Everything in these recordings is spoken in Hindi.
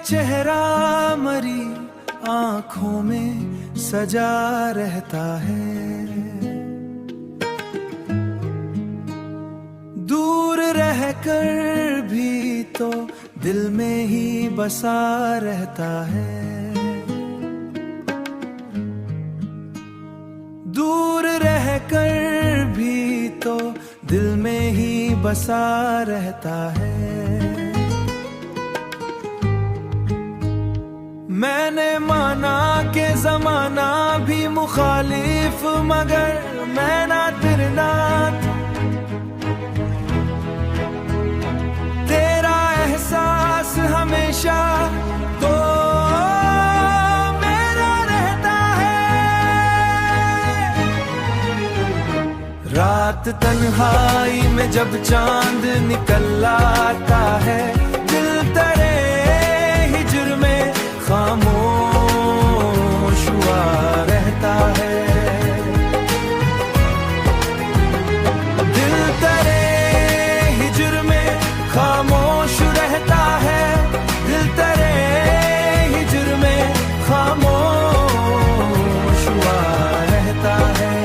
चेहरा मरी आंखों में सजा रहता है। दूर रहकर भी तो दिल में ही बसा रहता है। दूर रहकर भी तो दिल में ही बसा रहता है। मैंने माना कि जमाना भी मुखालिफ, मगर मैं ना तेरे नाथ। तेरा एहसास हमेशा तो मेरा रहता है। रात तन्हाई में जब चांद निकल आता है, दिल तेरे हिज्र में खामोश हुआ रहता है। दिल तेरे हिज्र में खामोश रहता है। दिल तेरे हिज्र में खामोश हुआ रहता है।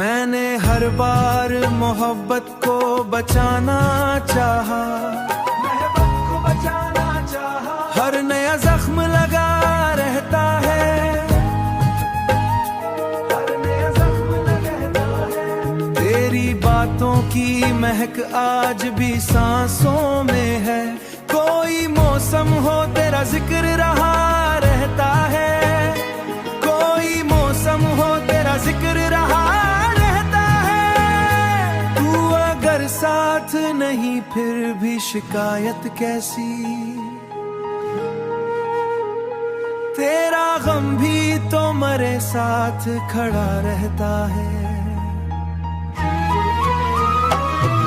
मैंने हर बार मोहब्बत को बचाना चाहा, हर नया जख्म लगा रहता है। हर नया जख्म लगा है। तेरी बातों की महक आज भी सांसों में है। कोई मौसम हो तेरा जिक्र रहा रहता है। कोई मौसम हो तेरा जिक्र रहा रहता है। तू अगर साथ नहीं फिर भी शिकायत कैसी। तेरा गम भी तो मरे साथ खड़ा रहता है।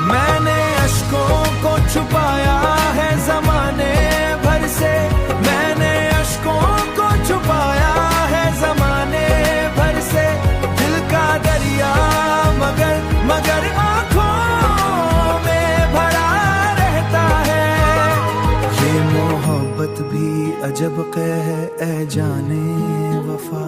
मैंने अश्कों को छुपाया है ज़माने भर से। मैंने अश्कों को छुपाया है ज़माने भर से। दिल का दरिया मगर आँखों में भरा रहता है। ये मोहब्बत भी अजब कै है ए जाने वफा।